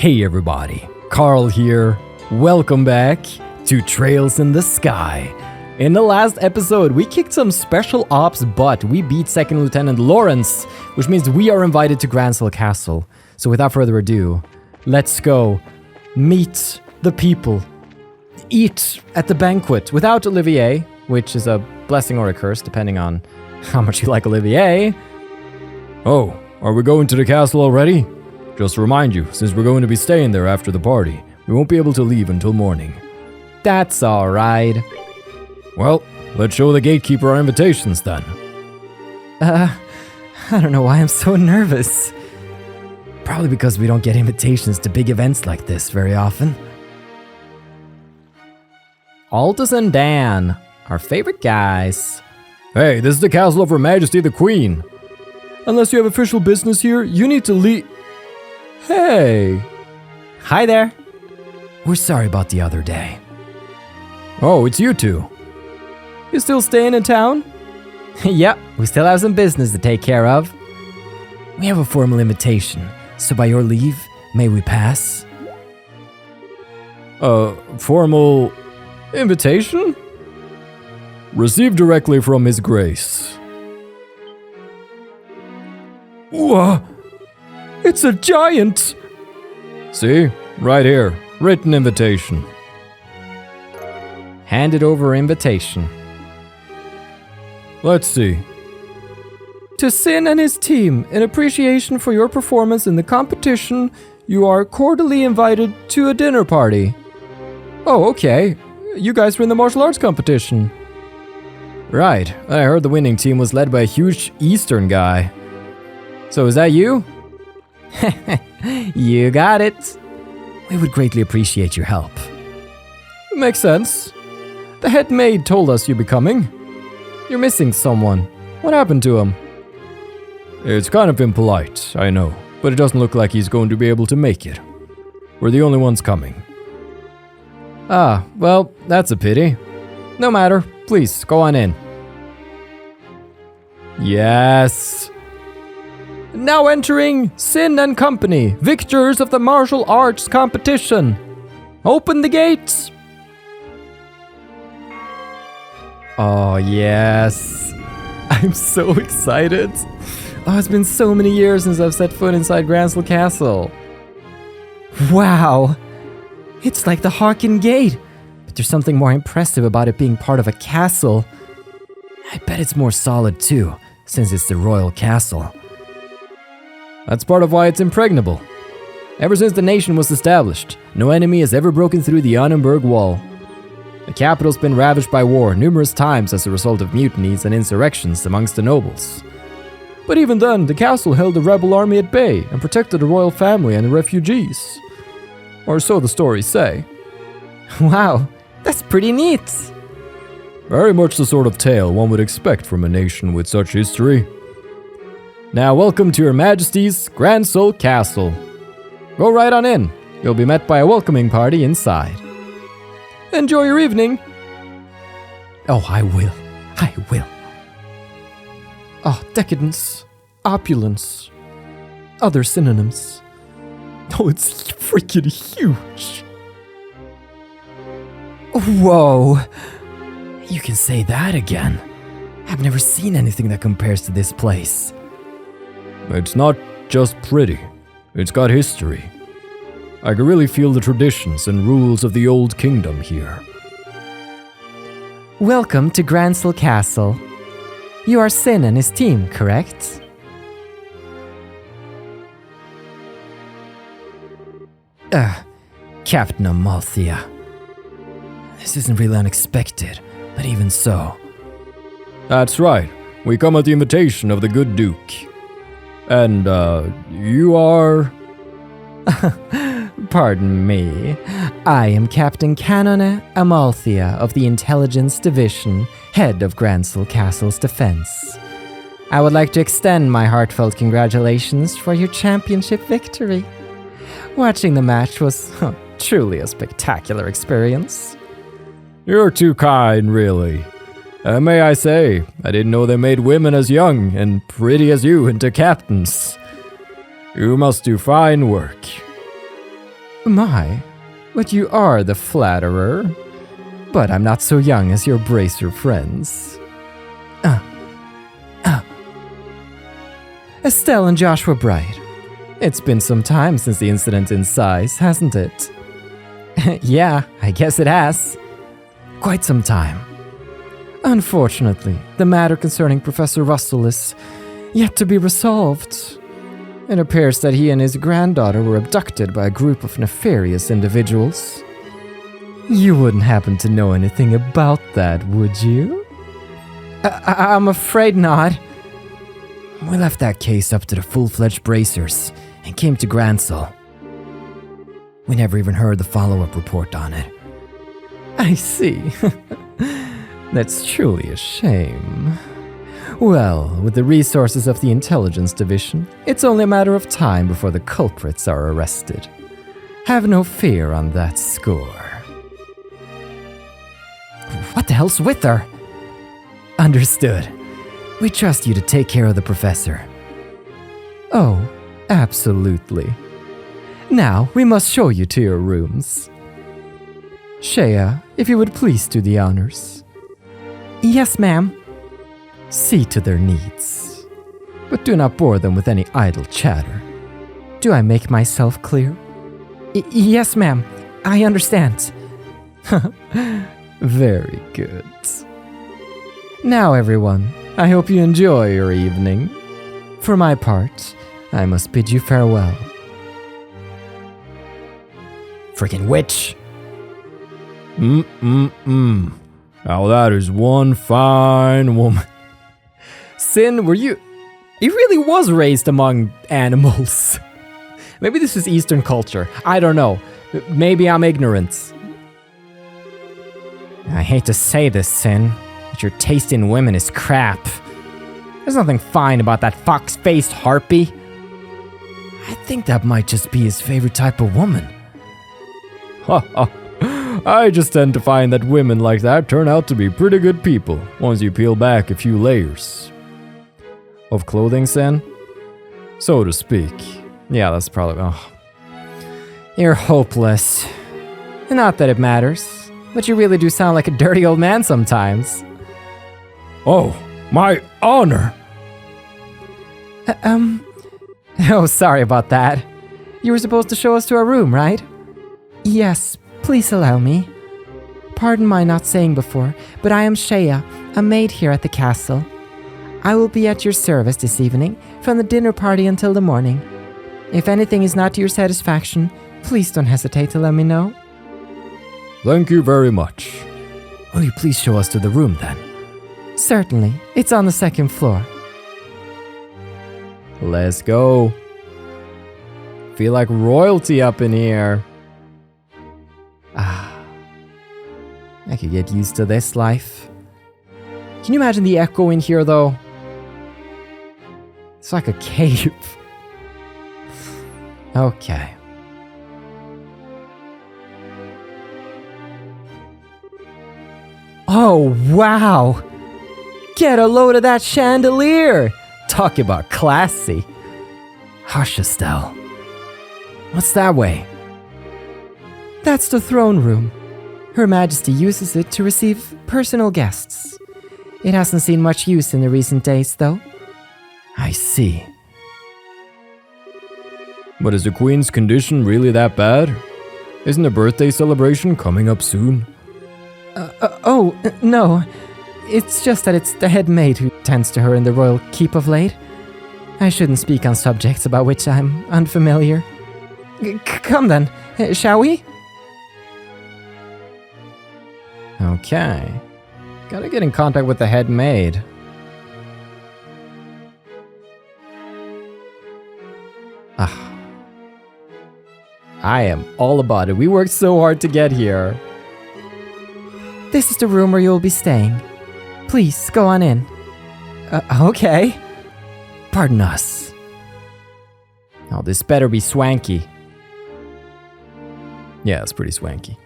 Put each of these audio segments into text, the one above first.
Hey everybody, Carl here. Welcome back to Trails in the Sky. In the last episode, we kicked some special ops butt. We beat Second Lieutenant Lawrence, which means we are invited to Grancel Castle. So without further ado, let's go meet the people. Eat at the banquet without Olivier, which is a blessing or a curse, depending on how much you like Olivier. Oh, are we going to the castle already? Just to remind you, since we're going to be staying there after the party, we won't be able to leave until morning. That's alright. Well, let's show the gatekeeper our invitations then. I don't know why I'm so nervous. Probably because we don't get invitations to big events like this very often. Aldous and Dan, our favorite guys. Hey, this is the castle of Her Majesty the Queen. Unless you have official business here, you need to leave. Hey! Hi there. We're sorry about the other day. Oh, it's you two. You still staying in town? Yep, we still have some business to take care of. We have a formal invitation, so by your leave, may we pass? Formal invitation? Received directly from His Grace. Whoa! It's a giant! See? Right here. Written invitation. Handed over invitation. Let's see. To Sin and his team, in appreciation for your performance in the competition, you are cordially invited to a dinner party. Oh, okay. You guys were in the martial arts competition. Right. I heard the winning team was led by a huge Eastern guy. So is that you? You got it. We would greatly appreciate your help. Makes sense. The head maid told us you'd be coming. You're missing someone. What happened to him? It's kind of impolite, I know, but it doesn't look like he's going to be able to make it. We're the only ones coming. Ah, well, that's a pity. No matter, please, go on in. Yes. Now entering Sin and Company, victors of the martial arts competition. Open the gates. Oh, yes. I'm so excited. Oh, it's been so many years since I've set foot inside Grancel Castle. Wow. It's like the Harkin Gate, but there's something more impressive about it being part of a castle. I bet it's more solid too, since it's the royal castle. That's part of why it's impregnable. Ever since the nation was established, no enemy has ever broken through the Annenberg Wall. The capital's been ravaged by war numerous times as a result of mutinies and insurrections amongst the nobles. But even then, the castle held the rebel army at bay and protected the royal family and the refugees. Or so the stories say. Wow, that's pretty neat. Very much the sort of tale one would expect from a nation with such history. Now welcome to Her Majesty's Grancel Castle. Go right on in. You'll be met by a welcoming party inside. Enjoy your evening. Oh, I will. I will. Oh, decadence, opulence, other synonyms. Oh, it's freaking huge. Whoa. You can say that again. I've never seen anything that compares to this place. It's not just pretty. It's got history. I can really feel the traditions and rules of the old kingdom here. Welcome to Grancel Castle. You are Sin and his team, correct? Captain Amalthea. This isn't really unexpected, but even so. That's right. We come at the invitation of the good Duke. And, you are... Pardon me. I am Captain Canone Amalthea of the Intelligence Division, head of Grancel Castle's defense. I would like to extend my heartfelt congratulations for your championship victory. Watching the match was truly a spectacular experience. You're too kind, really. May I say, I didn't know they made women as young and pretty as you into captains. You must do fine work. My, but you are the flatterer. But I'm not so young as your bracer friends. Estelle and Joshua Bright. It's been some time since the incident in Size, hasn't it? Yeah, I guess it has. Quite some time. Unfortunately, the matter concerning Professor Russell is yet to be resolved. It appears that he and his granddaughter were abducted by a group of nefarious individuals. You wouldn't happen to know anything about that, would you? I'm afraid not. We left that case up to the full-fledged bracers and came to Grancel. We never even heard the follow-up report on it. I see. That's truly a shame. Well, with the resources of the Intelligence Division, it's only a matter of time before the culprits are arrested. Have no fear on that score. What the hell's with her? Understood. We trust you to take care of the professor. Oh, absolutely. Now, we must show you to your rooms. Shea, if you would please do the honors. Yes, ma'am. See to their needs. But do not bore them with any idle chatter. Do I make myself clear? Yes, ma'am. I understand. Very good. Now, everyone, I hope you enjoy your evening. For my part, I must bid you farewell. Freaking witch! Now that is one fine woman. Sin, were you... He really was raised among animals. Maybe this is Eastern culture. I don't know. Maybe I'm ignorant. I hate to say this, Sin, but your taste in women is crap. There's nothing fine about that fox-faced harpy. I think that might just be his favorite type of woman. I just tend to find that women like that turn out to be pretty good people once you peel back a few layers. Of clothing, Sen? So to speak. Yeah, that's probably... Oh. You're hopeless. Not that it matters, but you really do sound like a dirty old man sometimes. Oh, my honor! Oh, sorry about that. You were supposed to show us to our room, right? Yes, please allow me. Pardon my not saying before, but I am Shea, a maid here at the castle. I will be at your service this evening, from the dinner party until the morning. If anything is not to your satisfaction, please don't hesitate to let me know. Thank you very much. Will you please show us to the room then? Certainly, it's on the second floor. Let's go. Feel like royalty up in here. I could get used to this life. Can you imagine the echo in here, though? It's like a cave. Okay. Oh, wow! Get a load of that chandelier! Talk about classy. Hush, Estelle. What's that way? That's the throne room. Her Majesty uses it to receive personal guests. It hasn't seen much use in the recent days, though. I see. But is the Queen's condition really that bad? Isn't a birthday celebration coming up soon? No. It's just that it's the head maid who tends to her in the royal keep of late. I shouldn't speak on subjects about which I'm unfamiliar. Come then, shall we? Okay. Gotta get in contact with the head maid. I am all about it. We worked so hard to get here. This is the room where you'll be staying. Please, go on in. Okay. Pardon us. Oh, this better be swanky. Yeah, it's pretty swanky.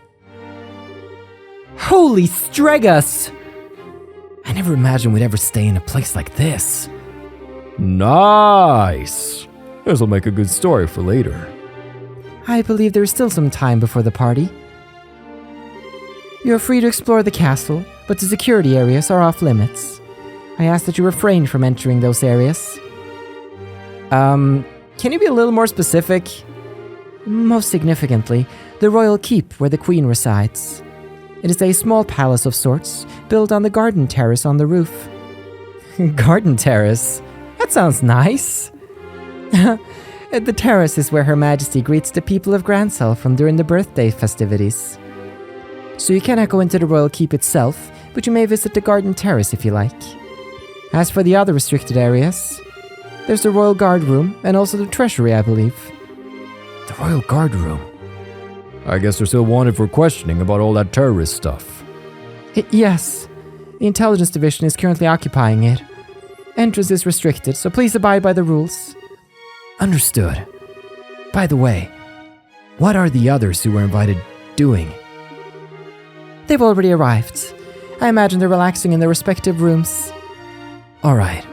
Holy Stregus! I never imagined we'd ever stay in a place like this. Nice! This'll make a good story for later. I believe there is still some time before the party. You are free to explore the castle, but the security areas are off limits. I ask that you refrain from entering those areas. Can you be a little more specific? Most significantly, the royal keep where the queen resides. It is a small palace of sorts, built on the garden terrace on the roof. Garden terrace? That sounds nice. The terrace is where Her Majesty greets the people of Grancel from during the birthday festivities. So you cannot go into the royal keep itself, but you may visit the garden terrace if you like. As for the other restricted areas, there's the royal guard room and also the treasury, I believe. The royal guard room? I guess they're still wanted for questioning about all that terrorist stuff. Yes. The intelligence division is currently occupying it. Entrance is restricted, so please abide by the rules. Understood. By the way, what are the others who were invited doing? They've already arrived. I imagine they're relaxing in their respective rooms. Alright.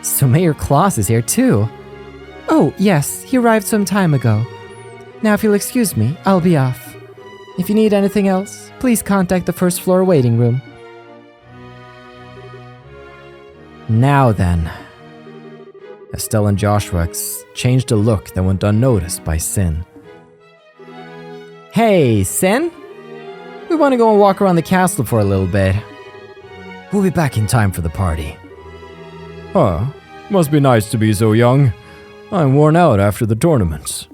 So Mayor Claus is here too. Oh, yes, he arrived some time ago. Now if you'll excuse me, I'll be off. If you need anything else, please contact the first floor waiting room. Now then. Estelle and Joshua exchanged a look that went unnoticed by Sin. Hey, Sin? We want to go and walk around the castle for a little bit. We'll be back in time for the party. Huh. Must be nice to be so young. I'm worn out after the tournaments.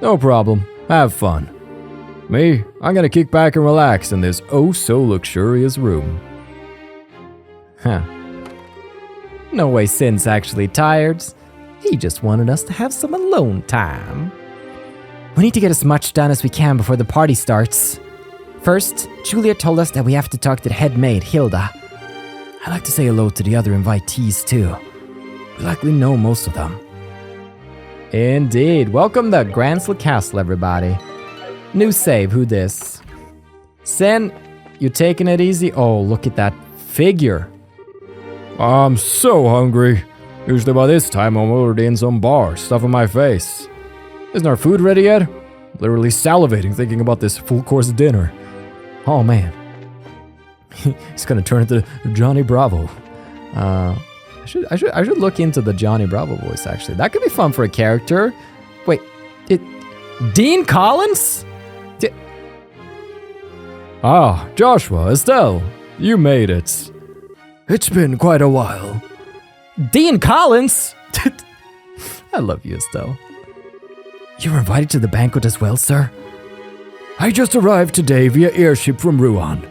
No problem. Have fun. Me, I'm gonna kick back and relax in this oh-so-luxurious room. Huh. No way Sin's actually tired. He just wanted us to have some alone time. We need to get as much done as we can before the party starts. First, Julia told us that we have to talk to the head maid, Hilda. I'd like to say hello to the other invitees too. We likely know most of them. Indeed. Welcome to Grancel Castle, everybody. New save, who this? Sin, you taking it easy? Oh, look at that figure. I'm so hungry. Usually by this time I'm already in some bar, stuffing my face. Isn't our food ready yet? Literally salivating thinking about this full-course dinner. Oh man. He's gonna turn into Johnny Bravo. I should look into the Johnny Bravo voice actually. That could be fun for a character. Wait, Dean Collins? Joshua, Estelle, you made it. It's been quite a while. Dean Collins? I love you, Estelle. You were invited to the banquet as well, sir? I just arrived today via airship from Ruan.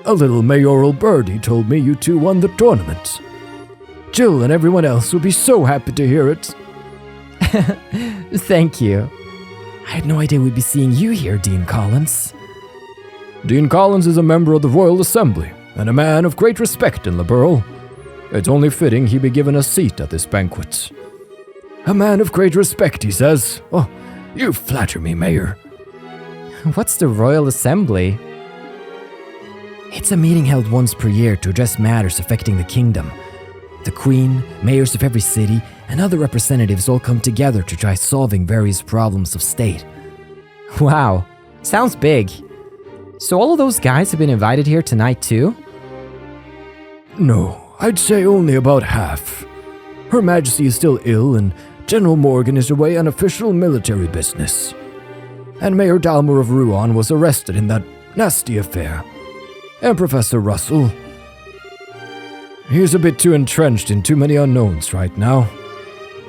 A little mayoral birdie told me you two won the tournament. Jill and everyone else will be so happy to hear it. Thank you. I had no idea we'd be seeing you here, Dean Collins. Dean Collins is a member of the Royal Assembly and a man of great respect in Liberl. It's only fitting he be given a seat at this banquet. A man of great respect, he says. Oh, you flatter me, Mayor. What's the Royal Assembly? It's a meeting held once per year to address matters affecting the kingdom. The Queen, mayors of every city, and other representatives all come together to try solving various problems of state. Wow, sounds big. So all of those guys have been invited here tonight too? No, I'd say only about half. Her Majesty is still ill and General Morgan is away on official military business. And Mayor Dalmor of Ruan was arrested in that nasty affair. And Professor Russell, he's a bit too entrenched in too many unknowns right now.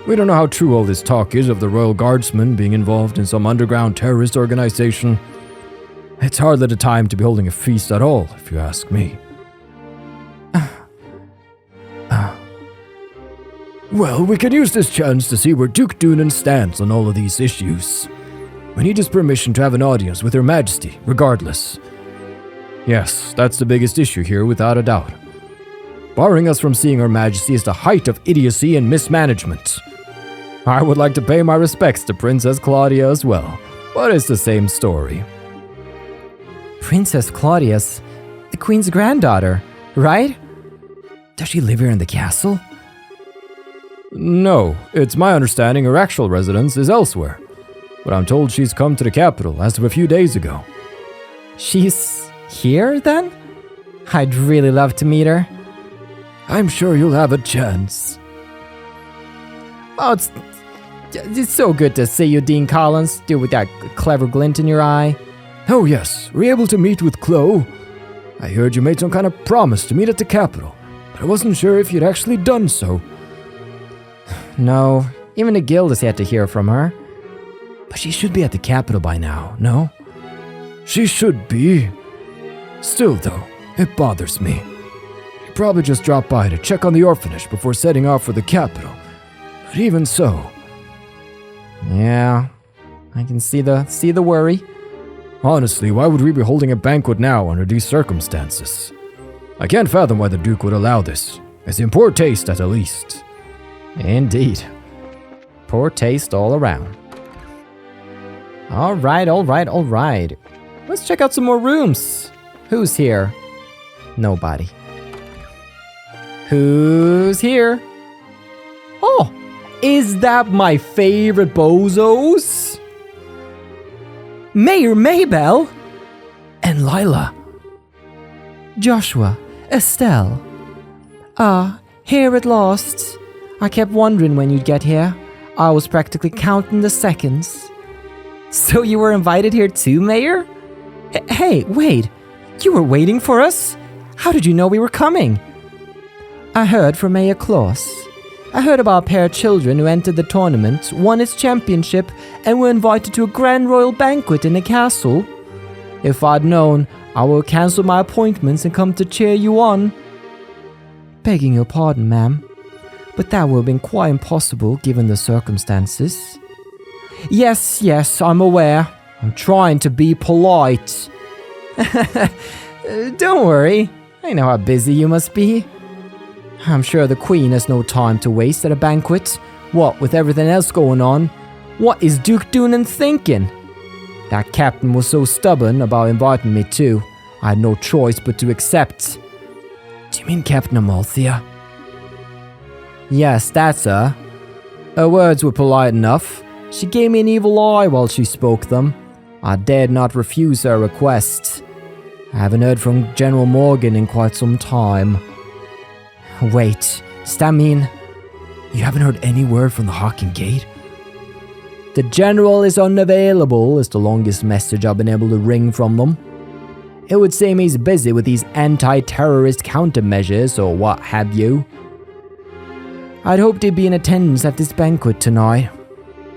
We don't know how true all this talk is of the Royal Guardsmen being involved in some underground terrorist organization. It's hardly the time to be holding a feast at all, if you ask me. Well, we can use this chance to see where Duke Doonan stands on all of these issues. We need his permission to have an audience with Her Majesty, regardless. Yes, that's the biggest issue here, without a doubt. Barring us from seeing Her Majesty is the height of idiocy and mismanagement. I would like to pay my respects to Princess Claudia as well, but it's the same story. Princess Claudia's the Queen's granddaughter, right? Does she live here in the castle? No, it's my understanding her actual residence is elsewhere. but I'm told she's come to the capital as of a few days ago. She's here, then? I'd really love to meet her. I'm sure you'll have a chance. Oh, it's so good to see you, Dean Collins, dude, with that clever glint in your eye. Oh yes, were you able to meet with Chloe? I heard you made some kind of promise to meet at the capital, but I wasn't sure if you'd actually done so. No, even the guild has yet to hear from her. But she should be at the capital by now, no? She should be. Still though, it bothers me. She probably just dropped by to check on the orphanage before setting off for the capital. But even so... Yeah, I can see the worry. Honestly, why would we be holding a banquet now under these circumstances? I can't fathom why the Duke would allow this. It's in poor taste at the least. Indeed. Poor taste all around. Alright. Let's check out some more rooms. Who's here? Nobody. Who's here? Oh, is that my favorite bozos? Mayor Maybell and Lila. Joshua, Estelle. Here at last. I kept wondering when you'd get here. I was practically counting the seconds. So you were invited here too, Mayor? Hey, wait. You were waiting for us? How did you know we were coming? I heard from Mayor Klaus. I heard about a pair of children who entered the tournament, won its championship, and were invited to a grand royal banquet in the castle. If I'd known, I would have cancelled my appointments and come to cheer you on. Begging your pardon, ma'am, but that would have been quite impossible given the circumstances. Yes, I'm aware. I'm trying to be polite. Don't worry, I know how busy you must be. I'm sure the Queen has no time to waste at a banquet. What with everything else going on? What is Duke doing and thinking? That captain was so stubborn about inviting me too. I had no choice but to accept. Do you mean Captain Amalthea? Yes, that's her. Her words were polite enough. She gave me an evil eye while she spoke them. I dared not refuse her request. I haven't heard from General Morgan in quite some time. Wait, does that mean you haven't heard any word from the Hawking Gate? The General is unavailable is the longest message I've been able to wring from them. It would seem he's busy with these anti-terrorist countermeasures or what have you. I'd hoped he'd be in attendance at this banquet tonight,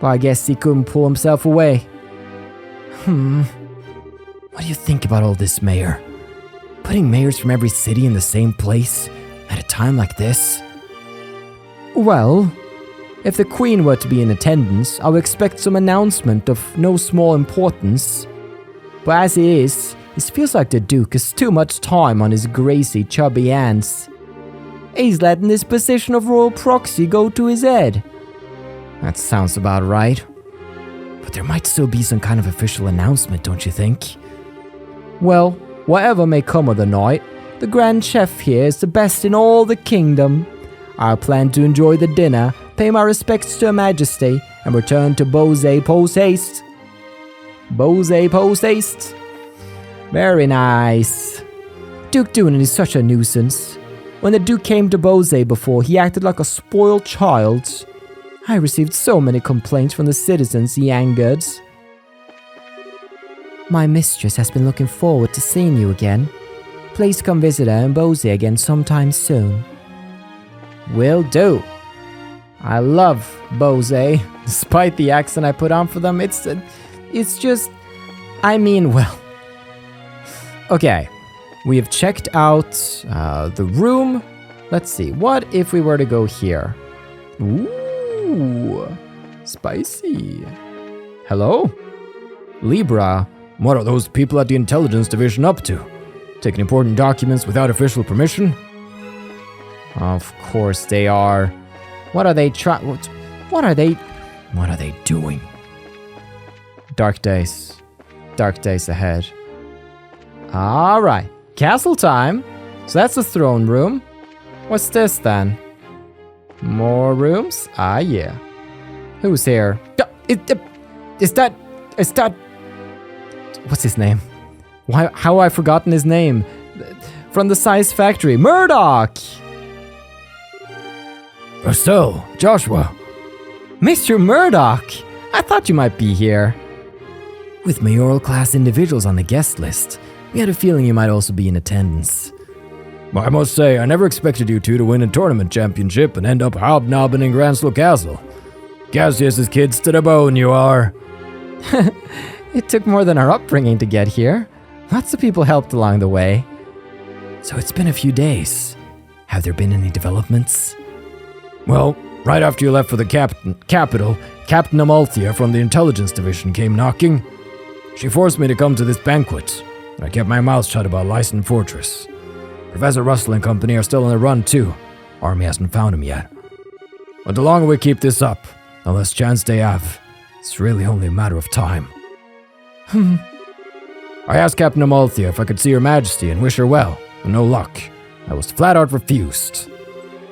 but I guess he couldn't pull himself away. What do you think about all this, Mayor? Putting mayors from every city in the same place at a time like this? Well, if the Queen were to be in attendance, I would expect some announcement of no small importance. But as it is, it feels like the Duke has too much time on his greasy, chubby hands. He's letting this position of royal proxy go to his head. That sounds about right. But there might still be some kind of official announcement, don't you think? Well, whatever may come of the night, the Grand Chef here is the best in all the kingdom. I plan to enjoy the dinner, pay my respects to Her Majesty, and return to Bose post-haste. Bose post-haste. Very nice. Duke Dunan is such a nuisance. When the Duke came to Bose before, he acted like a spoiled child. I received so many complaints from the citizens he angered. My mistress has been looking forward to seeing you again. Please come visit her in Bose again sometime soon. Will do. I love Bose, despite the accent I put on for them. It's just, well. Okay, we have checked out the room. Let's see, what if we were to go here? Ooh, spicy. Hello? Libra, what are those people at the intelligence division up to? Taking important documents without official permission? Of course they are. What are they What are they doing? Dark days ahead. Alright, castle time. So that's the throne room. What's this then? More rooms? Ah, yeah. Who's here? Is that... What's his name? How have I forgotten his name? From the Size Factory. Murdoch! So, Joshua. Mr. Murdoch! I thought you might be here. With mayoral class individuals on the guest list, we had a feeling you might also be in attendance. Well, I must say, I never expected you two to win a tournament championship and end up hobnobbing in Grancel Castle. Cassius's kids to the bone, you are. It took more than our upbringing to get here. Lots of people helped along the way. So it's been a few days. Have there been any developments? Well, right after you left for the capital, Captain Amalthea from the Intelligence Division came knocking. She forced me to come to this banquet, and I kept my mouth shut about Lyson Fortress. Professor Russell and company are still on the run too. Army hasn't found him yet. But the longer we keep this up, the less chance they have. It's really only a matter of time. I asked Captain Amalthea if I could see Her Majesty and wish her well, but no luck. I was flat out refused.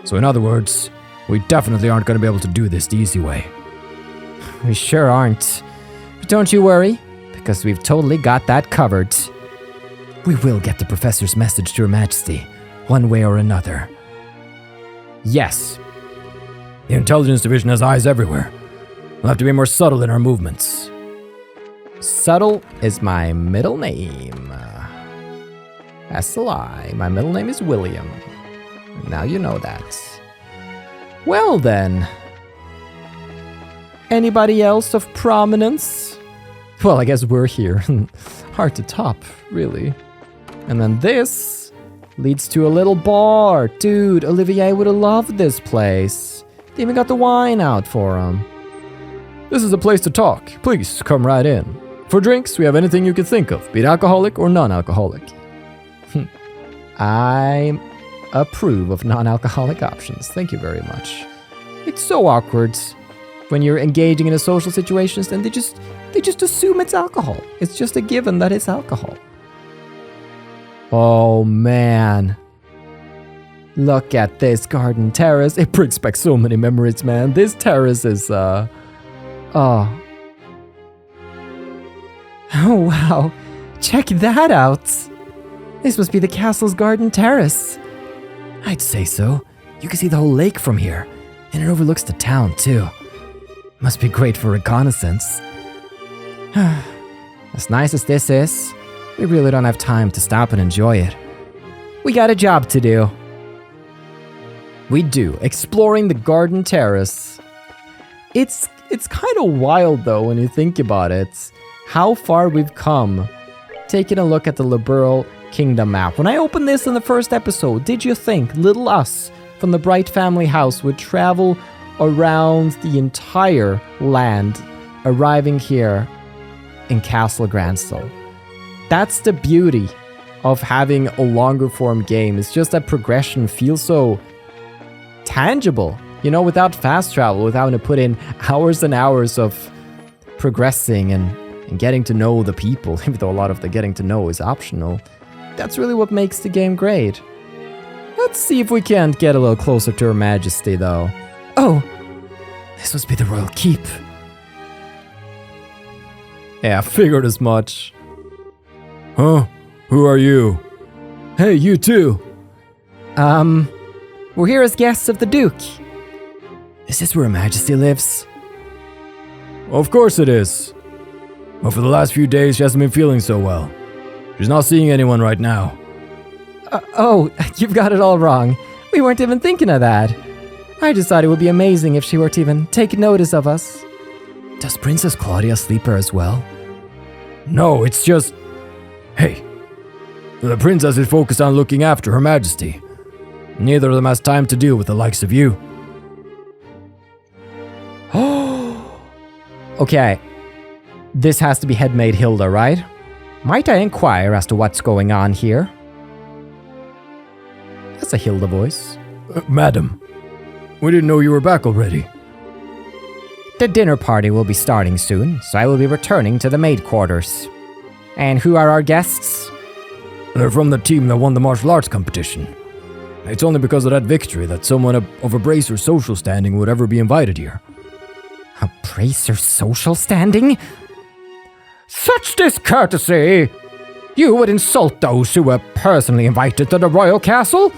So in other words, we definitely aren't going to be able to do this the easy way. We sure aren't. But don't you worry, because we've totally got that covered. We will get the professor's message to Her Majesty, one way or another. Yes. The Intelligence Division has eyes everywhere. We'll have to be more subtle in our movements. Subtle is my middle name. That's a lie. My middle name is William. Now you know that. Well then. Anybody else of prominence? Well, I guess we're here. Hard to top, really. And then this leads to a little bar. Dude, Olivier would have loved this place. They even got the wine out for him. This is a place to talk. Please, come right in. For drinks, we have anything you can think of, be it alcoholic or non-alcoholic. I approve of non-alcoholic options. Thank you very much. It's so awkward when you're engaging in a social situation and they just assume it's alcohol. It's just a given that it's alcohol. Oh man. Look at this garden terrace. It brings back so many memories, man. This terrace is Oh wow. Check that out. This must be the castle's garden terrace. I'd say so. You can see the whole lake from here, and it overlooks the town too. Must be great for reconnaissance. As nice as this is, we really don't have time to stop and enjoy it. We got a job to do. We do, exploring the garden terrace. It's kind of wild though when you think about it. How far we've come. Taking a look at the Liberal Kingdom map. When I opened this in the first episode, did you think little us from the Bright family house would travel around the entire land, arriving here in Castle Grancel? That's the beauty of having a longer form game. It's just that progression feels so tangible, you know, without fast travel, without having to put in hours and hours of progressing and getting to know the people, even though a lot of the getting to know is optional. That's really what makes the game great. Let's see if we can't get a little closer to Her Majesty, though. Oh, this must be the royal keep. Yeah, I figured as much. Huh? Who are you? Hey, you too. We're here as guests of the Duke. Is this where Her Majesty lives? Of course it is. But for the last few days, she hasn't been feeling so well. She's not seeing anyone right now. Oh, you've got it all wrong. We weren't even thinking of that. I just thought it would be amazing if she were to even take notice of us. Does Princess Claudia sleep her as well? No, it's just... Hey, the princess is focused on looking after Her Majesty. Neither of them has time to deal with the likes of you. Okay, this has to be Headmaid Hilda, right? Might I inquire as to what's going on here? That's a Hilda voice. Madam, we didn't know you were back already. The dinner party will be starting soon, so I will be returning to the maid quarters. And who are our guests? They're from the team that won the martial arts competition. It's only because of that victory that someone of a Bracer's social standing would ever be invited here. A bracer social standing? Such discourtesy! You would insult those who were personally invited to the royal castle?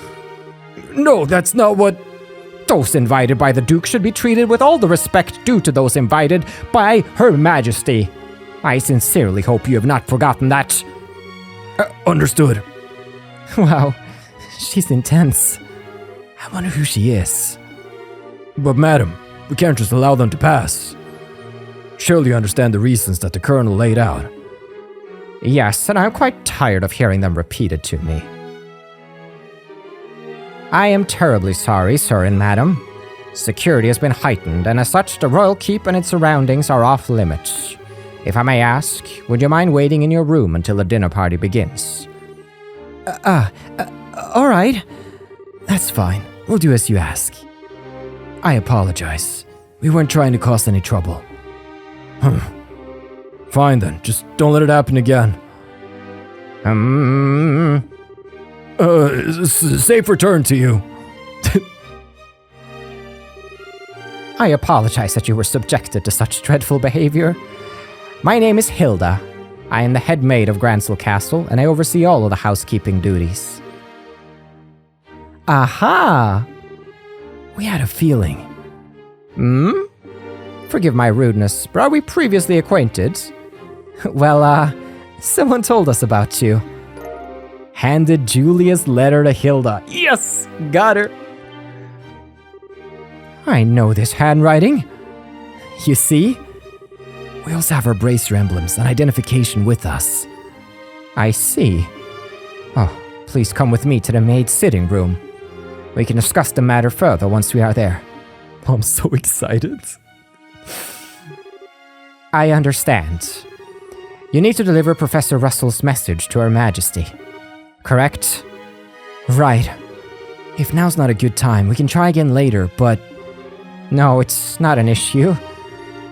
No, that's not what... Those invited by the Duke should be treated with all the respect due to those invited by Her Majesty. I sincerely hope you have not forgotten that. Understood. Wow, she's intense. I wonder who she is. But madam, we can't just allow them to pass. Surely you understand the reasons that the colonel laid out. Yes, and I'm quite tired of hearing them repeated to me. I am terribly sorry, sir and madam. Security has been heightened, and as such, the royal keep and its surroundings are off limits. If I may ask, would you mind waiting in your room until the dinner party begins? All right. That's fine. We'll do as you ask. I apologize. We weren't trying to cause any trouble. Fine then, just don't let it happen again. Safe return to you. I apologize that you were subjected to such dreadful behavior. My name is Hilda. I am the head maid of Grancel Castle, and I oversee all of the housekeeping duties. Aha! We had a feeling. Forgive my rudeness, but are we previously acquainted? Well, someone told us about you. Handed Julia's letter to Hilda. Yes! Got her! I know this handwriting. You see? We also have our bracer emblems and identification with us. I see. Oh, please come with me to the maid's sitting room. We can discuss the matter further once we are there. I'm so excited. I understand. You need to deliver Professor Russell's message to Her Majesty. Correct? Right. If now's not a good time, we can try again later, but... No, it's not an issue.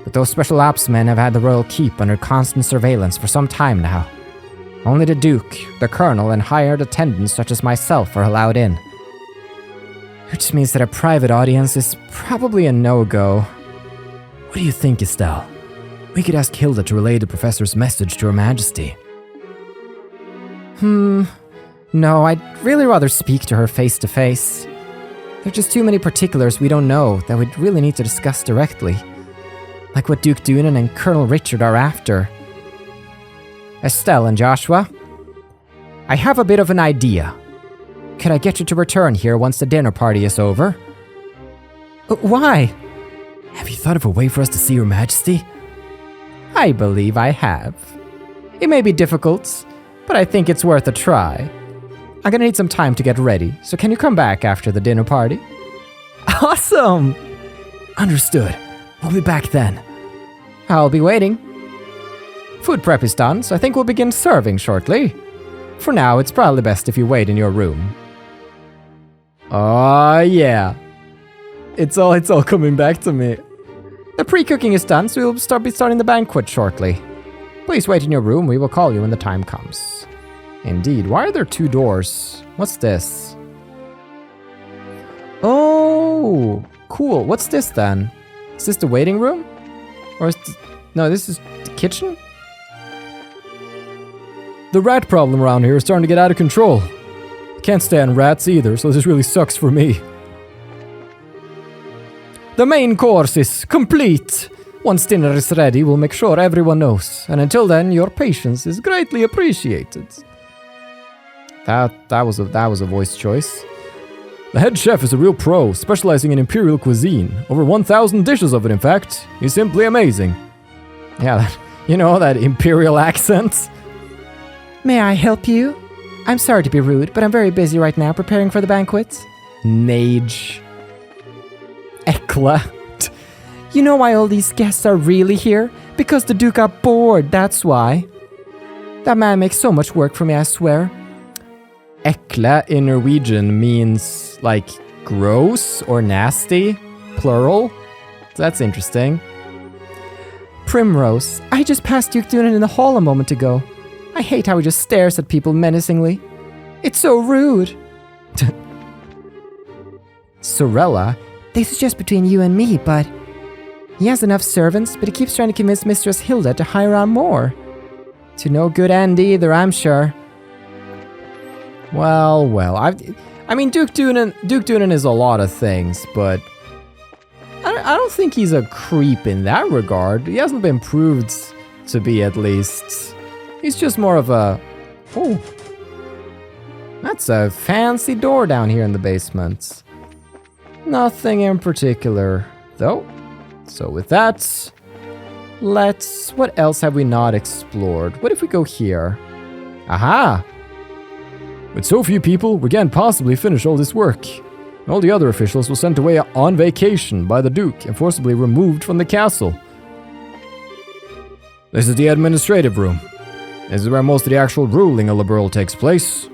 But those special ops men have had the royal keep under constant surveillance for some time now. Only the Duke, the Colonel, and hired attendants such as myself are allowed in. Which means that a private audience is probably a no-go. What do you think, Estelle? We could ask Hilda to relay the professor's message to Her Majesty. No, I'd really rather speak to her face to face. There are just too many particulars we don't know that we'd really need to discuss directly. Like what Duke Doonan and Colonel Richard are after. Estelle and Joshua, I have a bit of an idea. Could I get you to return here once the dinner party is over? Why? Have you thought of a way for us to see Her Majesty? I believe I have. It may be difficult, but I think it's worth a try. I'm gonna need some time to get ready, so can you come back after the dinner party? Awesome! Understood. We'll be back then. I'll be waiting. Food prep is done, so I think we'll begin serving shortly. For now, it's probably best if you wait in your room. Oh yeah. It's all coming back to me. The pre-cooking is done, so we'll be starting the banquet shortly. Please wait in your room, we will call you when the time comes. Indeed, why are there two doors? What's this? Oh, cool. What's this then? Is this the waiting room? Or is this... No, this is the kitchen? The rat problem around here is starting to get out of control. Can't stand rats either, so this really sucks for me. The main course is complete. Once dinner is ready, we'll make sure everyone knows. And until then, your patience is greatly appreciated. That was a voice choice. The head chef is a real pro, specializing in imperial cuisine. Over 1,000 dishes of it, in fact. He's simply amazing. Yeah, that imperial accent. May I help you? I'm sorry to be rude, but I'm very busy right now preparing for the banquet. Nage. Ekla. You know why all these guests are really here? Because the Duke got bored, that's why. That man makes so much work for me, I swear. Ekla in Norwegian means, like, gross or nasty, plural. That's interesting. Primrose, I just passed Duke Doonan in the hall a moment ago. I hate how he just stares at people menacingly. It's so rude. Sorella, this is just between you and me, but... He has enough servants, but he keeps trying to convince Mistress Hilda to hire on more. To no good end either, I'm sure. Well, I mean, Duke Dunan is a lot of things, but I don't think he's a creep in that regard. He hasn't been proved to be, at least. He's just more of a... Oh, that's a fancy door down here in the basement. Nothing in particular, though. So with that, what else have we not explored? What if we go here? Aha! With so few people, we can't possibly finish all this work. All the other officials were sent away on vacation by the Duke and forcibly removed from the castle. This is the administrative room. This is where most of the actual ruling of the world takes place.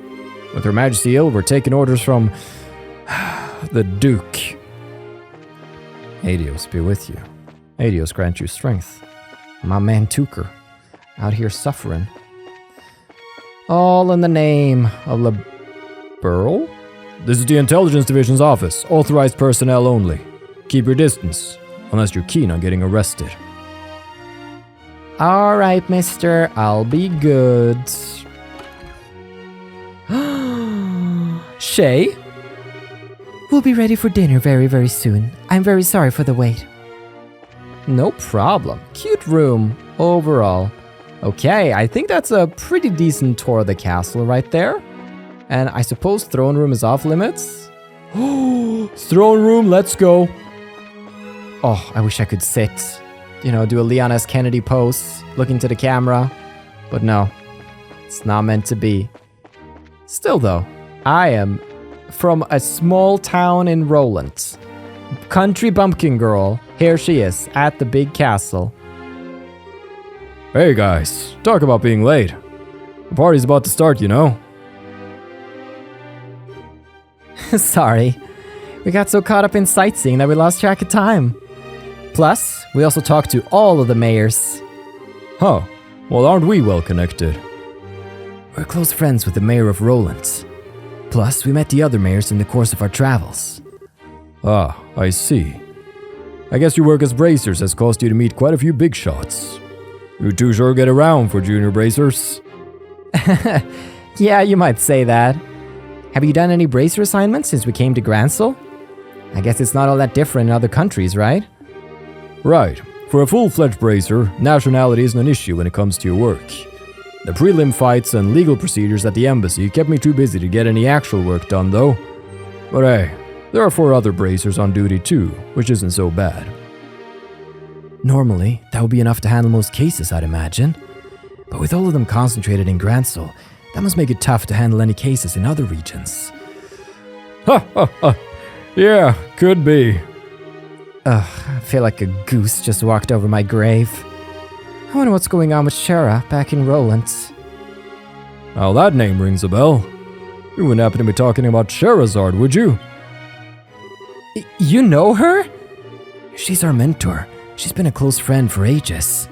With Her Majesty ill, we're taking orders from the Duke. Adios be with you. Adios grant you strength. My man Tuker, out here suffering. All in the name of the Burl? This is the Intelligence Division's office. Authorized personnel only. Keep your distance, unless you're keen on getting arrested. Alright, mister. I'll be good. Shay? We'll be ready for dinner very, very soon. I'm very sorry for the wait. No problem. Cute room, overall. Okay, I think that's a pretty decent tour of the castle right there. And I suppose throne room is off limits? Throne room, let's go. Oh, I wish I could sit. You know, do a Leon S. Kennedy pose, look into the camera. But no, it's not meant to be. Still though, I am from a small town in Roland. Country bumpkin girl, here she is, at the big castle. Hey guys, talk about being late. The party's about to start, you know. Sorry, we got so caught up in sightseeing that we lost track of time. Plus, we also talked to all of the mayors. Huh, well aren't we well connected? We're close friends with the mayor of Roland. Plus, we met the other mayors in the course of our travels. Ah, I see. I guess your work as bracers has caused you to meet quite a few big shots. You two sure get around for junior bracers. Yeah, you might say that. Have you done any bracer assignments since we came to Grancel? I guess it's not all that different in other countries, right? Right. For a full-fledged bracer, nationality isn't an issue when it comes to your work. The prelim fights and legal procedures at the embassy kept me too busy to get any actual work done, though. But hey, there are 4 other bracers on duty too, which isn't so bad. Normally, that would be enough to handle most cases, I'd imagine. But with all of them concentrated in Grancel, that must make it tough to handle any cases in other regions. Ha ha ha! Yeah, could be. Ugh, I feel like a goose just walked over my grave. I wonder what's going on with Sora back in Roland. Now that name rings a bell. You wouldn't happen to be talking about Sherazard, would you? You know her? She's our mentor. She's been a close friend for ages.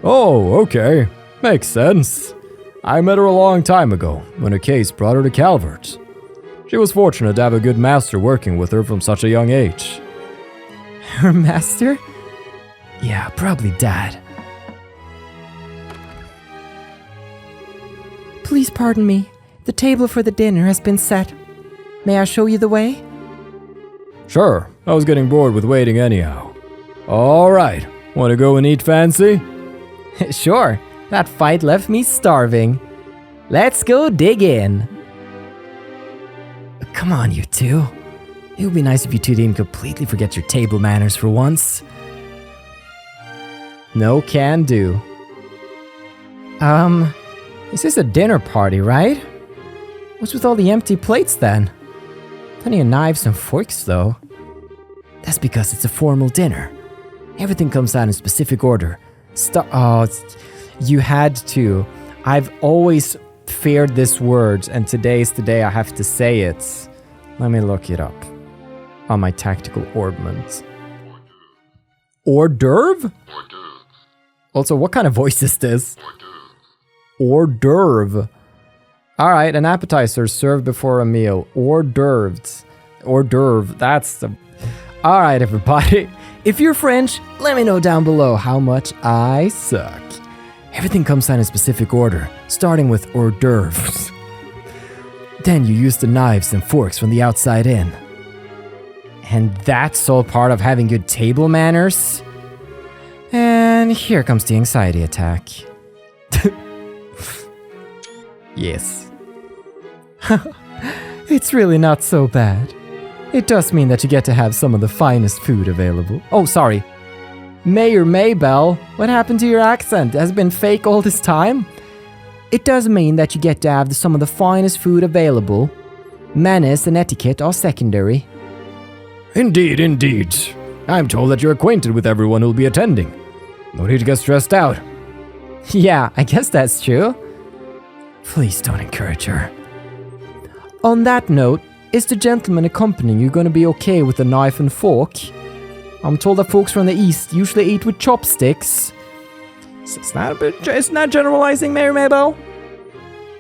Oh, okay. Makes sense. I met her a long time ago, when her case brought her to Calvert. She was fortunate to have a good master working with her from such a young age. Her master? Yeah, probably Dad. Please pardon me. The table for the dinner has been set. May I show you the way? Sure, I was getting bored with waiting anyhow. Alright, wanna go and eat fancy? Sure, that fight left me starving. Let's go dig in. Come on, you two. It would be nice if you two didn't completely forget your table manners for once. No can do. This is a dinner party, right? What's with all the empty plates then? Plenty of knives and forks though. That's because it's a formal dinner. Everything comes out in specific order. You had to. I've always feared this word, and today's the day I have to say it. Let me look it up on my tactical ordnance. Hors d'oeuvre? Also, what kind of voice is this? Hors d'oeuvre. Alright, an appetizer served before a meal. Hors d'oeuvres. Hors d'oeuvre, that's the... Alright, everybody. If you're French, let me know down below how much I suck. Everything comes out in a specific order, starting with hors d'oeuvres. Then you use the knives and forks from the outside in. And that's all part of having good table manners? And here comes the anxiety attack. Yes. It's really not so bad. It does mean that you get to have some of the finest food available. Oh, sorry. Mayor Maybell, what happened to your accent? Has it been fake all this time? It does mean that you get to have some of the finest food available. Manners and etiquette are secondary. Indeed, indeed. I'm told that you're acquainted with everyone who'll be attending. No need to get stressed out. Yeah, I guess that's true. Please don't encourage her. On that note, is the gentleman accompanying you going to be okay with a knife and fork? I'm told that folks from the East usually eat with chopsticks. It's not generalizing, Mayor Maybell?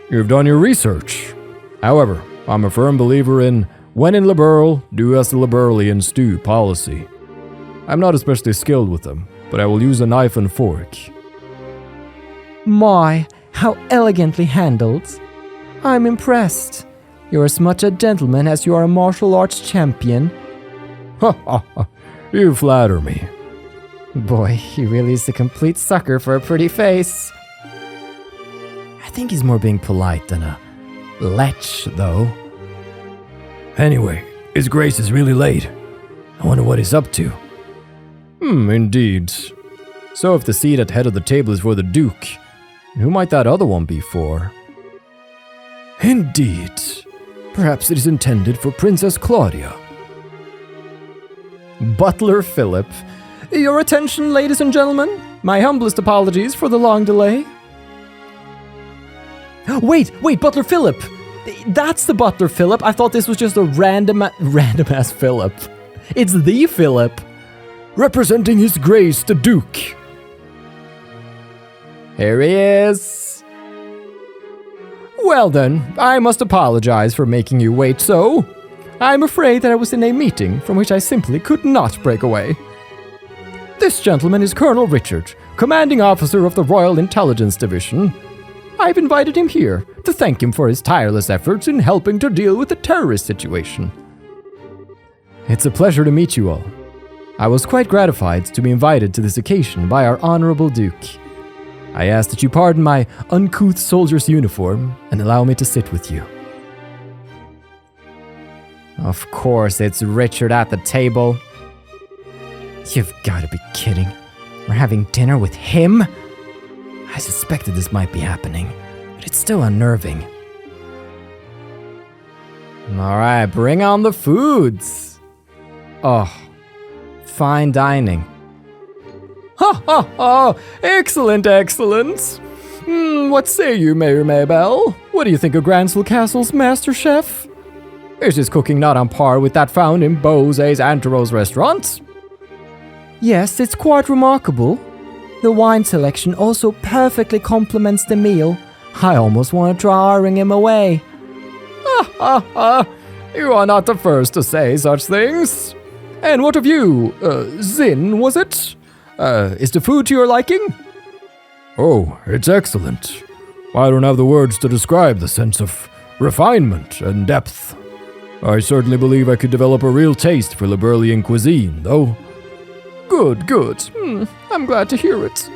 You've done your research. However, I'm a firm believer in when in liberal, do as the liberalians do policy. I'm not especially skilled with them, but I will use a knife and fork. My, how elegantly handled. I'm impressed. You're as much a gentleman as you are a martial arts champion. Ha ha ha, you flatter me. Boy, he really is a complete sucker for a pretty face. I think he's more being polite than a lech, though. Anyway, His Grace is really late. I wonder what he's up to. Indeed. So if the seat at the head of the table is for the Duke, who might that other one be for? Indeed. Perhaps it is intended for Princess Claudia. Butler Philip. Your attention, ladies and gentlemen. My humblest apologies for the long delay. Wait, Butler Philip! That's the Butler Philip. I thought this was just a random ass Philip. It's the Philip. Representing His Grace the Duke. Here he is. Well then, I must apologize for making you wait so. I'm afraid that I was in a meeting from which I simply could not break away. This gentleman is Colonel Richard, commanding officer of the Royal Intelligence Division. I've invited him here to thank him for his tireless efforts in helping to deal with the terrorist situation. It's a pleasure to meet you all. I was quite gratified to be invited to this occasion by our Honorable Duke. I ask that you pardon my uncouth soldier's uniform and allow me to sit with you. Of course, it's Richard at the table. You've got to be kidding. We're having dinner with him? I suspected this might be happening, but it's still unnerving. Alright, bring on the foods. Oh, fine dining. Ha ha ha! Excellent, excellent! What say you, Mayor Maybell? What do you think of Grancel Castle's master chef? Is his cooking not on par with that found in Bose's Antero's restaurant? Yes, it's quite remarkable. The wine selection also perfectly complements the meal. I almost want to try hiring him away. Ha ha ha! You are not the first to say such things. And what of you, Zin, was it? Is the food to your liking? Oh, it's excellent. I don't have the words to describe the sense of refinement and depth. I certainly believe I could develop a real taste for Liberalian cuisine, though. Good. I'm glad to hear it.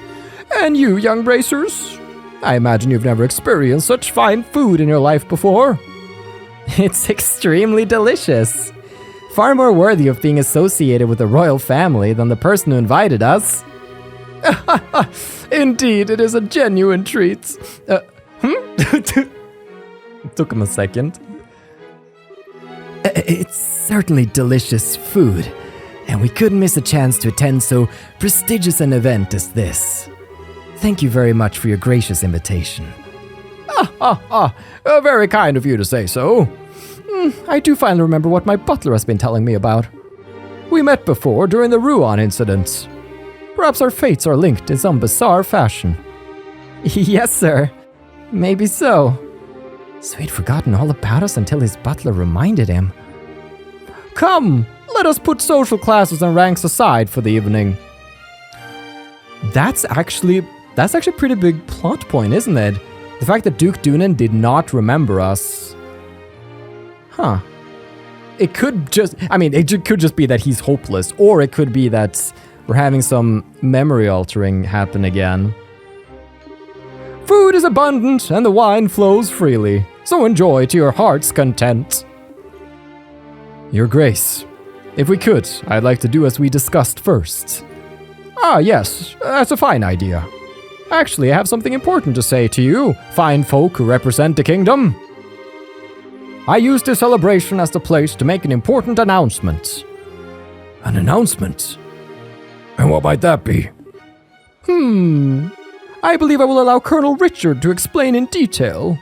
And you, young bracers? I imagine you've never experienced such fine food in your life before. It's extremely delicious. Far more worthy of being associated with the royal family than the person who invited us. Indeed, it is a genuine treat. It took him a second. It's certainly delicious food, and we couldn't miss a chance to attend so prestigious an event as this. Thank you very much for your gracious invitation. Very kind of you to say so. I do finally remember what my butler has been telling me about. We met before during the Rouen incident. Perhaps our fates are linked in some bizarre fashion. Yes, sir. Maybe so. So he'd forgotten all about us until his butler reminded him. Come, let us put social classes and ranks aside for the evening. That's actually a pretty big plot point, isn't it? The fact that Duke Dunan did not remember us. Huh. It could just be that he's hopeless, or it could be that we're having some memory altering happen again. Food is abundant and the wine flows freely, so enjoy to your heart's content. Your Grace, if we could, I'd like to do as we discussed first. Ah, yes, that's a fine idea. Actually, I have something important to say to you, fine folk who represent the kingdom. I used this celebration as the place to make an important announcement. An announcement? And what might that be? I believe I will allow Colonel Richard to explain in detail.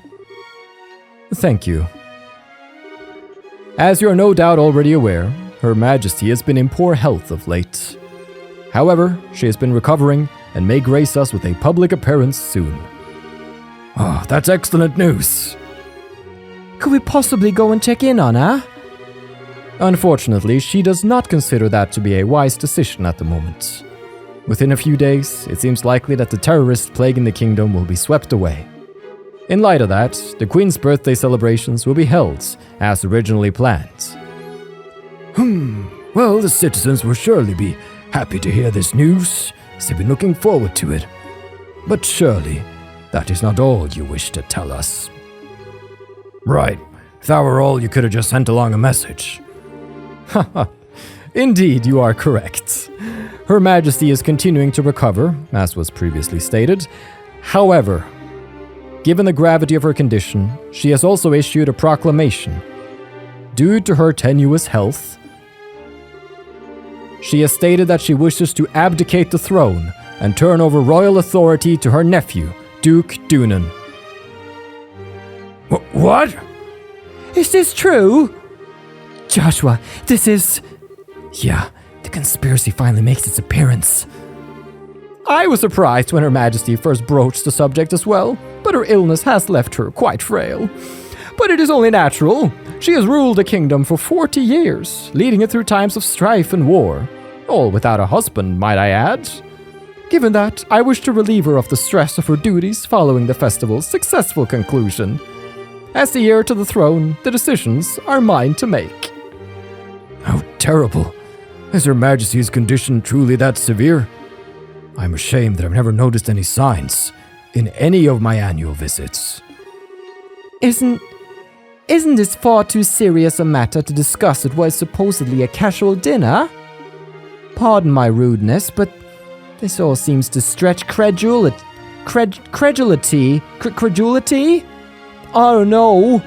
Thank you. As you are no doubt already aware, Her Majesty has been in poor health of late. However, she has been recovering and may grace us with a public appearance soon. Oh, that's excellent news. Could we possibly go and check in on her? Unfortunately, she does not consider that to be a wise decision at the moment. Within a few days, it seems likely that the terrorists plaguing the kingdom will be swept away. In light of that, the Queen's birthday celebrations will be held as originally planned. Well, the citizens will surely be happy to hear this news, as they've been looking forward to it. But surely, that is not all you wish to tell us. Right. If that were all, you could have just sent along a message. Haha. Indeed, you are correct. Her Majesty is continuing to recover, as was previously stated. However, given the gravity of her condition, she has also issued a proclamation. Due to her tenuous health, she has stated that she wishes to abdicate the throne and turn over royal authority to her nephew, Duke Dunan. What? Is this true? Joshua, this is... Yeah, the conspiracy finally makes its appearance. I was surprised when Her Majesty first broached the subject as well, but her illness has left her quite frail. But it is only natural. She has ruled the kingdom for 40 years, leading it through times of strife and war. All without a husband, might I add. Given that, I wish to relieve her of the stress of her duties following the festival's successful conclusion. As the heir to the throne, the decisions are mine to make. How terrible. Is Her Majesty's condition truly that severe? I'm ashamed that I've never noticed any signs in any of my annual visits. Isn't this far too serious a matter to discuss at what is supposedly a casual dinner? Pardon my rudeness, but this all seems to stretch credulity? Oh no.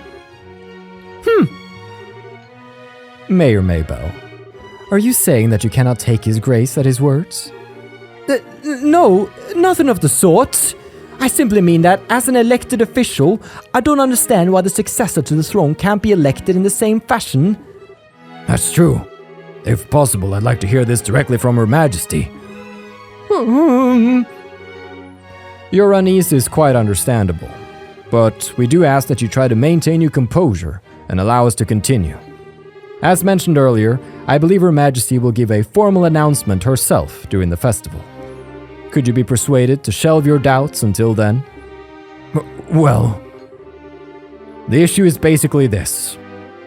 Mayor Maybell, are you saying that you cannot take His Grace at his words? No, nothing of the sort. I simply mean that, as an elected official, I don't understand why the successor to the throne can't be elected in the same fashion. That's true. If possible, I'd like to hear this directly from Her Majesty. Your unease is quite understandable, but we do ask that you try to maintain your composure and allow us to continue. As mentioned earlier, I believe Her Majesty will give a formal announcement herself during the festival. Could you be persuaded to shelve your doubts until then? Well, the issue is basically this.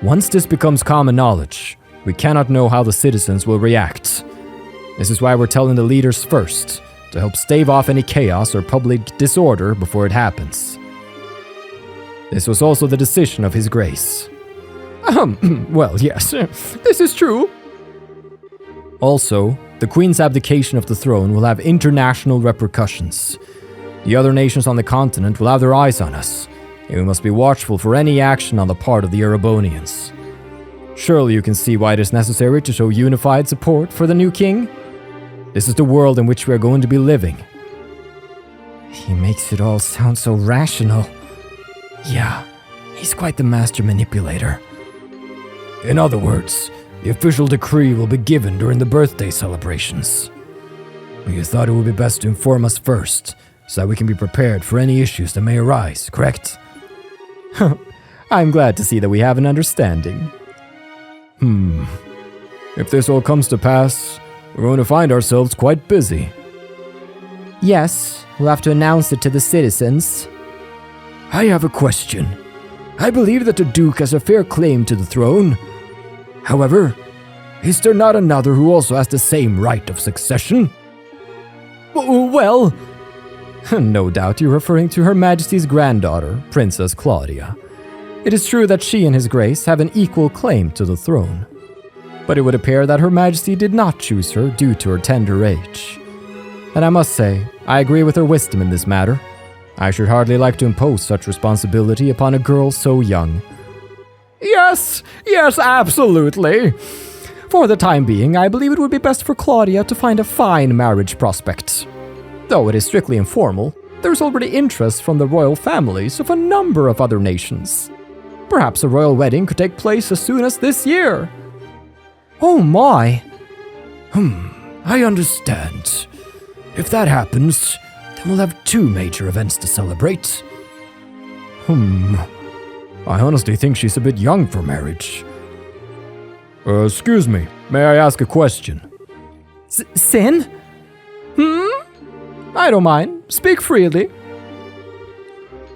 Once this becomes common knowledge, we cannot know how the citizens will react. This is why we're telling the leaders first, to help stave off any chaos or public disorder before it happens. This was also the decision of His Grace. Well, yes, this is true. Also, the Queen's abdication of the throne will have international repercussions. The other nations on the continent will have their eyes on us, and we must be watchful for any action on the part of the Erebonians. Surely you can see why it is necessary to show unified support for the new king? This is the world in which we are going to be living. He makes it all sound so rational. Yeah, he's quite the master manipulator. In other words, the official decree will be given during the birthday celebrations. But you thought it would be best to inform us first, so that we can be prepared for any issues that may arise, correct? I'm glad to see that we have an understanding. If this all comes to pass, we're going to find ourselves quite busy. Yes, we'll have to announce it to the citizens. I have a question. I believe that the Duke has a fair claim to the throne. However, is there not another who also has the same right of succession? Well, no doubt you're referring to Her Majesty's granddaughter, Princess Claudia. It is true that she and His Grace have an equal claim to the throne. But it would appear that Her Majesty did not choose her due to her tender age. And I must say, I agree with her wisdom in this matter. I should hardly like to impose such responsibility upon a girl so young. Yes, absolutely. For the time being, I believe it would be best for Claudia to find a fine marriage prospect. Though it is strictly informal, there is already interest from the royal families of a number of other nations. Perhaps a royal wedding could take place as soon as this year. Oh my! I understand. If that happens, then we'll have 2 major events to celebrate. I honestly think she's a bit young for marriage. Excuse me, may I ask a question? Sin? I don't mind. Speak freely.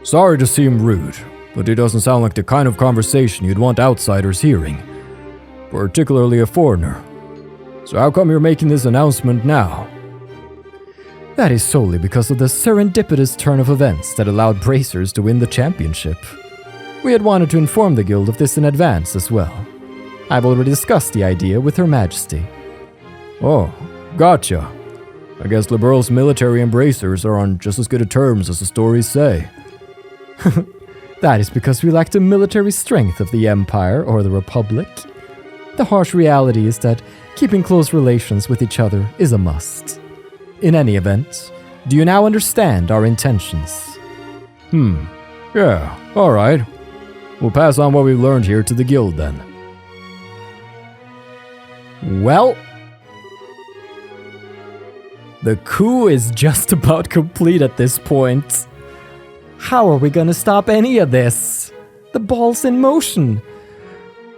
Sorry to seem rude, but it doesn't sound like the kind of conversation you'd want outsiders hearing. Particularly a foreigner. So how come you're making this announcement now? That is solely because of the serendipitous turn of events that allowed Bracers to win the championship. We had wanted to inform the guild of this in advance as well. I've already discussed the idea with Her Majesty. Oh, gotcha. I guess Liberal's military and Bracers are on just as good of terms as the stories say. That is because we lack the military strength of the Empire or the Republic. The harsh reality is that keeping close relations with each other is a must. In any event, do you now understand our intentions? Yeah, alright. We'll pass on what we've learned here to the guild then. Well, the coup is just about complete at this point. How are we gonna stop any of this? The ball's in motion.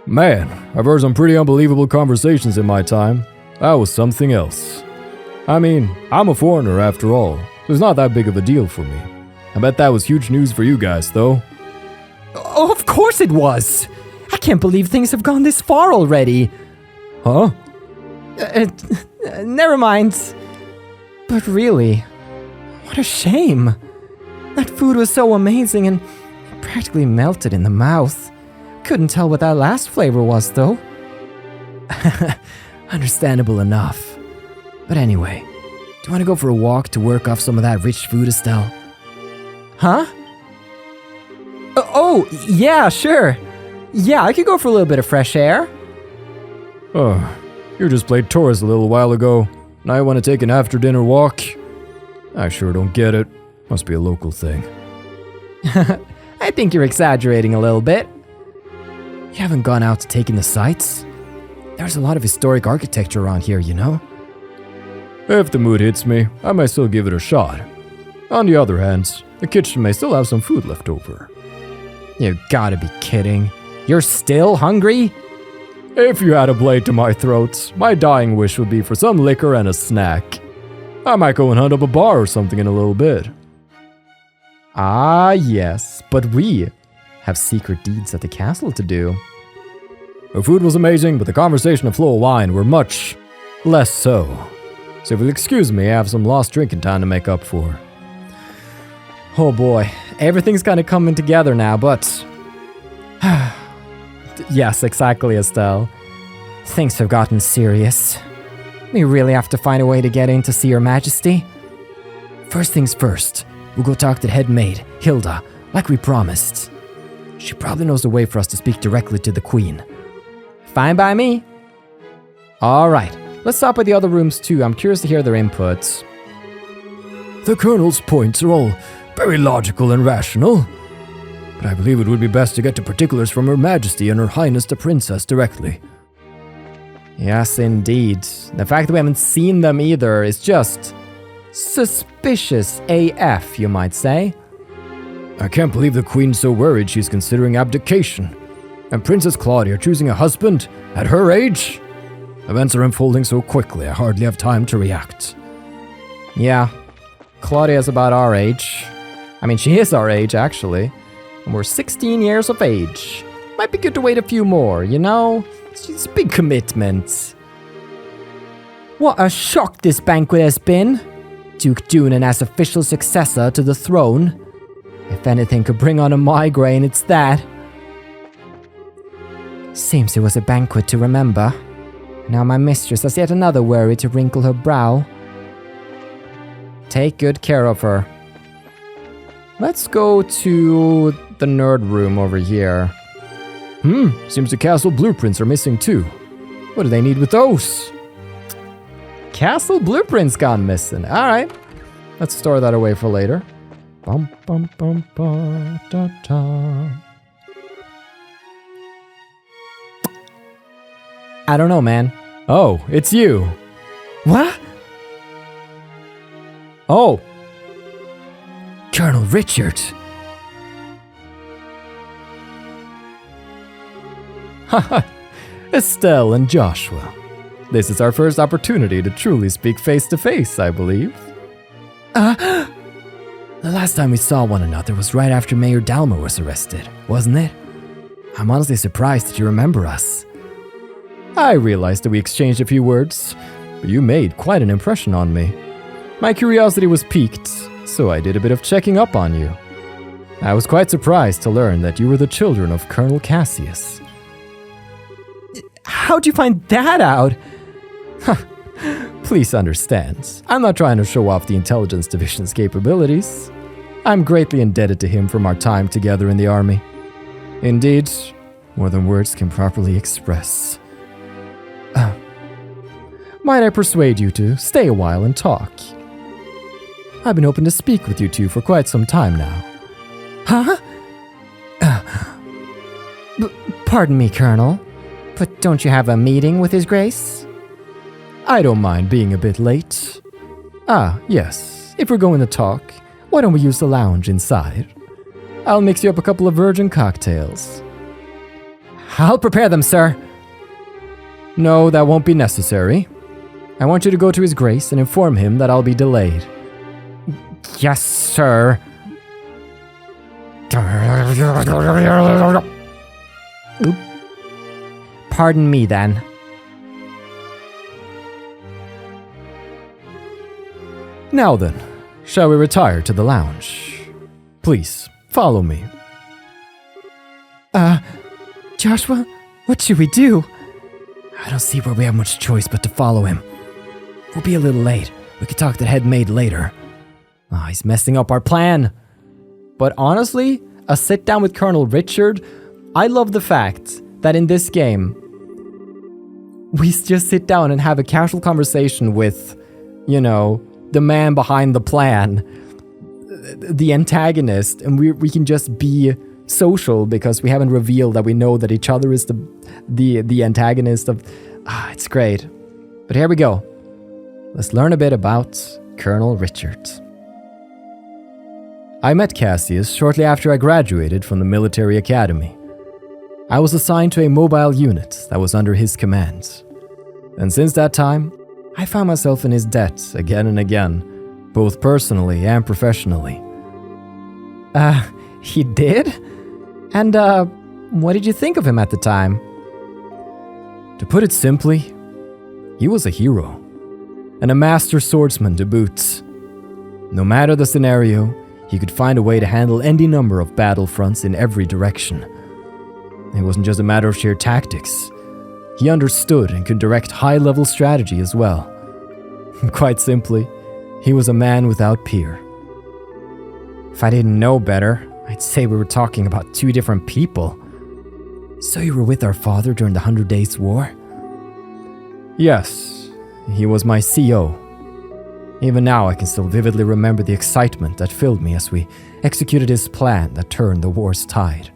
Man, I've heard some pretty unbelievable conversations in my time. That was something else. I mean, I'm a foreigner after all, so it's not that big of a deal for me. I bet that was huge news for you guys, though. Oh, of course it was! I can't believe things have gone this far already. Huh? Never mind. But really, what a shame. That food was so amazing and it practically melted in the mouth. Couldn't tell what that last flavor was, though. Understandable enough. But anyway, do you want to go for a walk to work off some of that rich food, Estelle? Huh? Oh, yeah, sure. Yeah, I could go for a little bit of fresh air. Oh, you just played Terrace a little while ago. Now you want to take an after-dinner walk? I sure don't get it. Must be a local thing. I think you're exaggerating a little bit. You haven't gone out to take in the sights? There's a lot of historic architecture around here, you know? If the mood hits me, I might still give it a shot. On the other hand, the kitchen may still have some food left over. You gotta be kidding. You're still hungry? If you had a blade to my throat, my dying wish would be for some liquor and a snack. I might go and hunt up a bar or something in a little bit. Ah, yes, but we have secret deeds at the castle to do. The food was amazing, but the conversation and flow of wine were much less so. So if you'll excuse me, I have some lost drinking time to make up for. Oh boy, everything's kind of coming together now, but... Yes, exactly, Estelle. Things have gotten serious. We really have to find a way to get in to see Her Majesty. First things first, we'll go talk to the head maid, Hilda, like we promised. She probably knows the way for us to speak directly to the Queen. Fine by me. Alright, let's stop by the other rooms too. I'm curious to hear their inputs. The Colonel's points are all very logical and rational. But I believe it would be best to get to particulars from Her Majesty and Her Highness the Princess directly. Yes, indeed. The fact that we haven't seen them either is just suspicious AF, you might say. I can't believe the Queen's so worried she's considering abdication. And Princess Claudia choosing a husband at her age? Events are unfolding so quickly, I hardly have time to react. Yeah, Claudia's about our age. I mean, she is our age, actually. And we're 16 years of age. Might be good to wait a few more, you know? It's a big commitment. What a shock this banquet has been. Duke Dunan as official successor to the throne. If anything could bring on a migraine, it's that. Seems it was a banquet to remember. Now my mistress has yet another worry to wrinkle her brow. Take good care of her. Let's go to the nerd room over here. Seems the castle blueprints are missing too. What do they need with those? Castle blueprints gone missing. Alright. Let's store that away for later. Bum bum bum ba da da. I don't know, man. Oh, it's you. What? Oh. Colonel Richard. Haha. Estelle and Joshua. This is our first opportunity to truly speak face to face, I believe. The last time we saw one another was right after Mayor Dalma was arrested, wasn't it? I'm honestly surprised that you remember us. I realized that we exchanged a few words, but you made quite an impression on me. My curiosity was piqued, so I did a bit of checking up on you. I was quite surprised to learn that you were the children of Colonel Cassius. How'd you find that out? Please understand, I'm not trying to show off the intelligence division's capabilities. I'm greatly indebted to him from our time together in the army. Indeed, more than words can properly express. Might I persuade you to stay a while and talk? I've been hoping to speak with you two for quite some time now. Huh? Pardon me, Colonel, but don't you have a meeting with His Grace? I don't mind being a bit late. Ah, yes, if we're going to talk, why don't we use the lounge inside? I'll mix you up a couple of virgin cocktails. I'll prepare them, sir. No, that won't be necessary. I want you to go to His Grace and inform him that I'll be delayed. Yes, sir. Oop. Pardon me, then. Now then, shall we retire to the lounge? Please, follow me. Joshua, what should we do? I don't see where we have much choice but to follow him. We'll be a little late. We could talk to the head maid later. He's messing up our plan. But honestly, a sit down with Colonel Richard, I love the fact that in this game, we just sit down and have a casual conversation with, you know, the man behind the plan, the antagonist, and we can just be social because we haven't revealed that we know that each other is the antagonist of... it's great. But here we go. Let's learn a bit about Colonel Richard. I met Cassius shortly after I graduated from the military academy. I was assigned to a mobile unit that was under his command. And since that time, I found myself in his debt again and again, both personally and professionally. He did? And, what did you think of him at the time? To put it simply, he was a hero, and a master swordsman to boot. No matter the scenario, he could find a way to handle any number of battlefronts in every direction. It wasn't just a matter of sheer tactics. He understood and could direct high-level strategy as well. Quite simply, he was a man without peer. If I didn't know better, I'd say we were talking about two different people. So you were with our father during the 100 Days War? Yes, he was my CO. Even now I can still vividly remember the excitement that filled me as we executed his plan that turned the war's tide.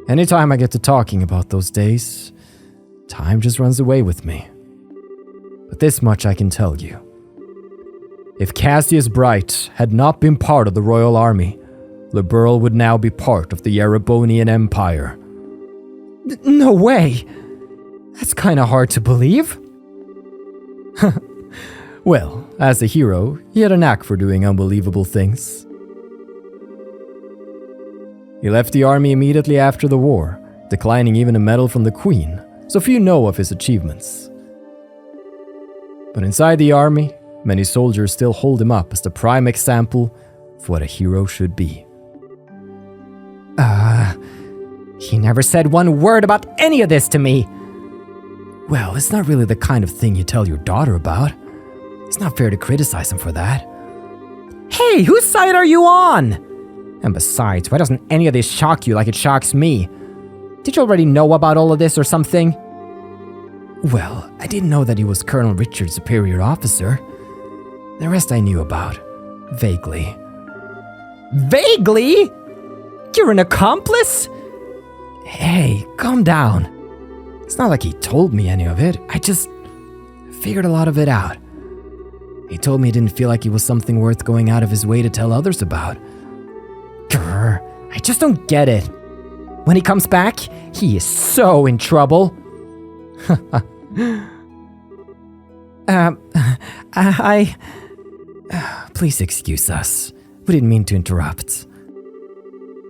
Anytime I get to talking about those days, time just runs away with me. But this much I can tell you. If Cassius Bright had not been part of the Royal Army, Liberl would now be part of the Erebonian Empire. No way! That's kinda hard to believe. Well, as a hero, he had a knack for doing unbelievable things. He left the army immediately after the war, declining even a medal from the Queen, so few know of his achievements. But inside the army, many soldiers still hold him up as the prime example of what a hero should be. He never said one word about any of this to me. Well, it's not really the kind of thing you tell your daughter about. It's not fair to criticize him for that. Hey, whose side are you on? And besides, why doesn't any of this shock you like it shocks me? Did you already know about all of this or something? Well, I didn't know that he was Colonel Richard's superior officer. The rest I knew about, vaguely. Vaguely? You're an accomplice? Hey, calm down. It's not like he told me any of it. I just figured a lot of it out. He told me he didn't feel like he was something worth going out of his way to tell others about. Grr, I just don't get it. When he comes back, he is so in trouble. Please excuse us. We didn't mean to interrupt.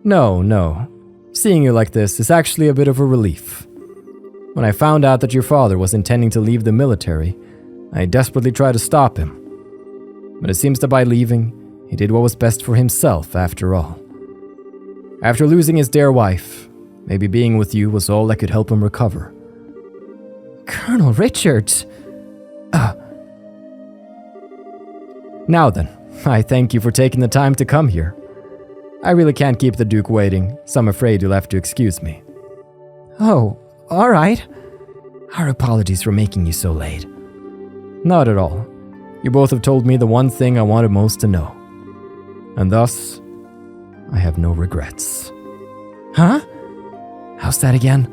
No. Seeing you like this is actually a bit of a relief. When I found out that your father was intending to leave the military, I desperately tried to stop him. But it seems that by leaving, he did what was best for himself after all. After losing his dear wife, maybe being with you was all that could help him recover. Colonel Richard. Now then, I thank you for taking the time to come here. I really can't keep the Duke waiting, so I'm afraid you'll have to excuse me. Oh, all right. Our apologies for making you so late. Not at all. You both have told me the one thing I wanted most to know. And thus, I have no regrets. Huh? How's that again?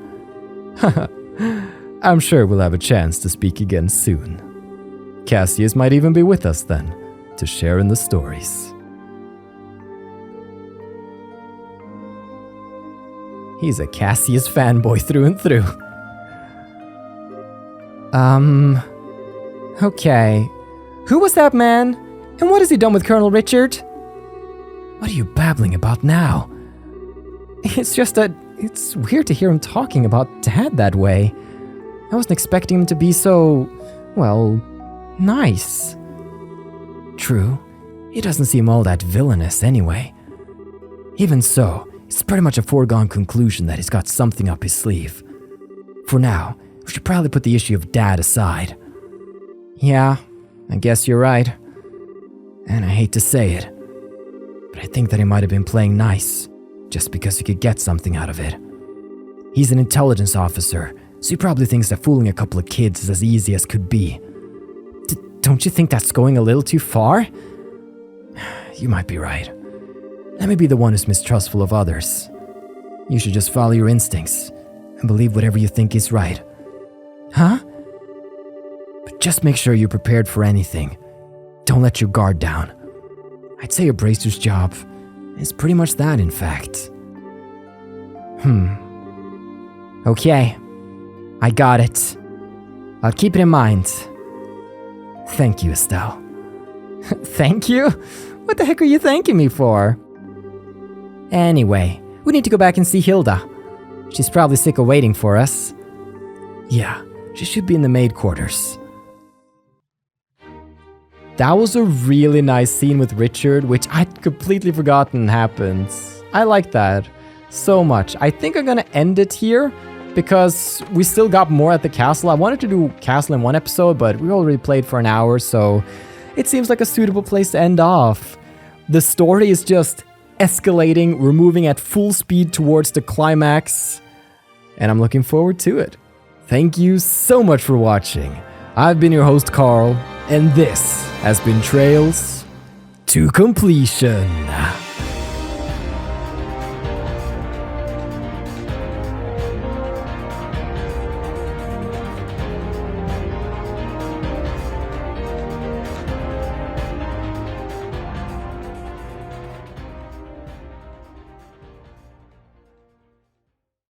I'm sure we'll have a chance to speak again soon. Cassius might even be with us then, to share in the stories. He's a Cassius fanboy through and through. Okay. Who was that man? And what has he done with Colonel Richard? What are you babbling about now? It's just that it's weird to hear him talking about Dad that way. I wasn't expecting him to be so, well, nice. True. He doesn't seem all that villainous anyway. Even so, it's pretty much a foregone conclusion that he's got something up his sleeve. For now, we should probably put the issue of Dad aside. Yeah, I guess you're right. And I hate to say it, but I think that he might have been playing nice, just because he could get something out of it. He's an intelligence officer, so he probably thinks that fooling a couple of kids is as easy as could be. Don't you think that's going a little too far? You might be right. Let me be the one who's mistrustful of others. You should just follow your instincts and believe whatever you think is right. Huh? But just make sure you're prepared for anything. Don't let your guard down. I'd say a bracer's job is pretty much that, in fact. Okay. I got it. I'll keep it in mind. Thank you, Estelle. Thank you? What the heck are you thanking me for? Anyway, we need to go back and see Hilda. She's probably sick of waiting for us. Yeah, she should be in the maid quarters. That was a really nice scene with Richard, which I'd completely forgotten happens. I like that so much. I think I'm gonna end it here because we still got more at the castle. I wanted to do castle in one episode, but we already played for an hour, so it seems like a suitable place to end off. The story is just escalating. We're moving at full speed towards the climax, and I'm looking forward to it. Thank you so much for watching. I've been your host, Carl, and this has been Trails to Completion.